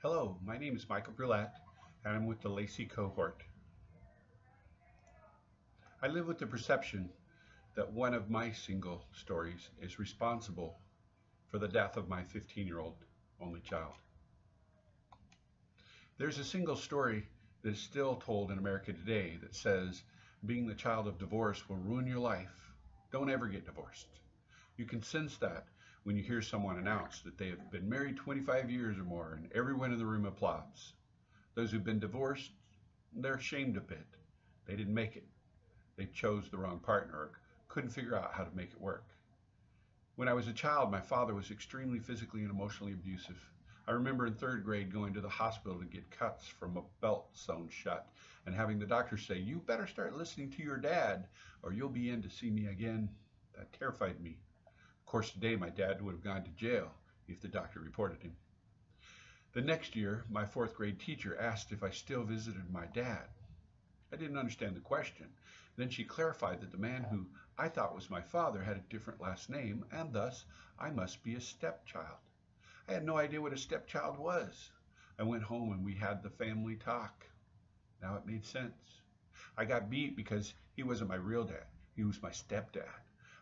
Hello, my name is Michael Brulette, and I'm with the Lacey cohort. I live with the perception that one of my single stories is responsible for the death of my 15-year-old only child. There's a single story that is still told in America today that says being the child of divorce will ruin your life. Don't ever get divorced. You can sense that when you hear someone announce that they have been married 25 years or more and everyone in the room applauds. Those who've been divorced, they're ashamed of it. They didn't make it. They chose the wrong partner or couldn't figure out how to make it work. When I was a child, my father was extremely physically and emotionally abusive. I remember in third grade going to the hospital to get cuts from a belt sewn shut and having the doctor say, "You better start listening to your dad or you'll be in to see me again." That terrified me. Of course, today my dad would have gone to jail if the doctor reported him. The next year, my fourth grade teacher asked if I still visited my dad. I didn't understand the question. Then she clarified that the man who I thought was my father had a different last name, and thus I must be a stepchild. I had no idea what a stepchild was. I went home and we had the family talk. Now it made sense. I got beat because he wasn't my real dad. He was my stepdad.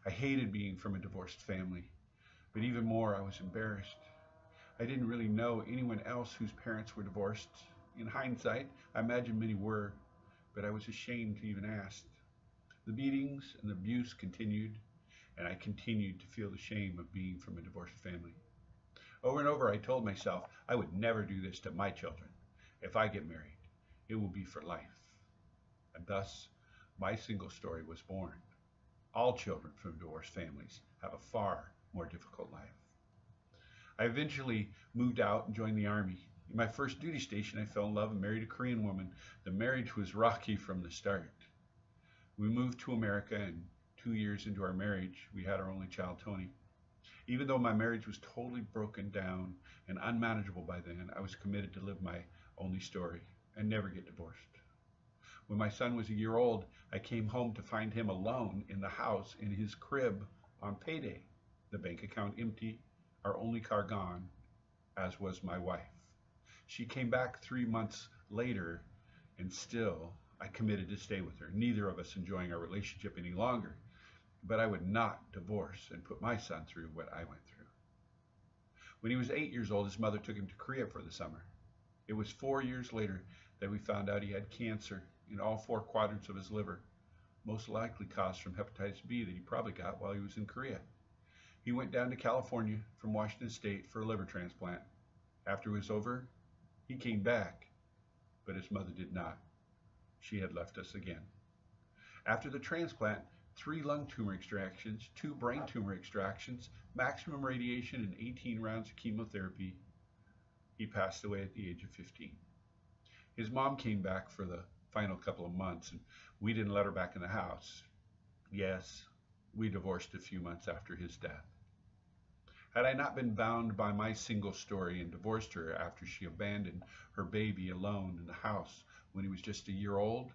I hated being from a divorced family, but even more, I was embarrassed. I didn't really know anyone else whose parents were divorced. In hindsight, I imagine many were, but I was ashamed to even ask. The beatings and the abuse continued, and I continued to feel the shame of being from a divorced family. Over and over, I told myself I would never do this to my children. If I get married, it will be for life. And thus, my single story was born. All children from divorced families have a far more difficult life. I eventually moved out and joined the Army. In my first duty station, I fell in love and married a Korean woman. The marriage was rocky from the start. We moved to America, and 2 years into our marriage, we had our only child, Tony. Even though my marriage was totally broken down and unmanageable by then, I was committed to live my only story and never get divorced. When my son was a year old, I came home to find him alone in the house in his crib on payday, the bank account empty, our only car gone, as was my wife. She came back 3 months later, and still I committed to stay with her, neither of us enjoying our relationship any longer. But I would not divorce and put my son through what I went through. When he was 8 years old, his mother took him to Korea for the summer. It was 4 years later that we found out he had cancer in all 4 quadrants of his liver, most likely caused from hepatitis B that he probably got while he was in Korea. He went down to California from Washington State for a liver transplant. After it was over, he came back, but his mother did not. She had left us again. After the transplant, 3 lung tumor extractions, 2 brain tumor extractions, maximum radiation, and 18 rounds of chemotherapy, he passed away at the age of 15. His mom came back for the final couple of months, and we didn't let her back in the house. Yes, we divorced a few months after his death. Had I not been bound by my single story and divorced her after she abandoned her baby alone in the house when he was just a year old,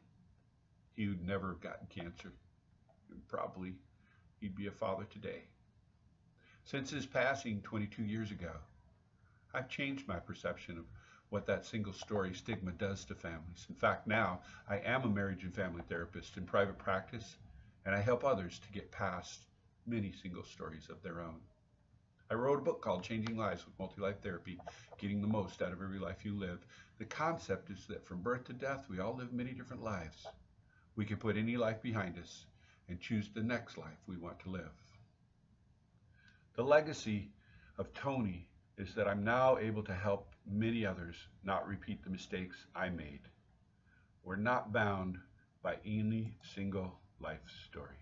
he would never have gotten cancer. Probably he'd be a father today. Since his passing 22 years ago, I've changed my perception of what that single story stigma does to families. In fact, now I am a marriage and family therapist in private practice, and I help others to get past many single stories of their own. I wrote a book called Changing Lives with Multi-Life Therapy, Getting the Most Out of Every Life You Live. The concept is that from birth to death, we all live many different lives. We can put any life behind us and choose the next life we want to live. The legacy of Tony is that I'm now able to help many others not repeat the mistakes I made. We're not bound by any single life story.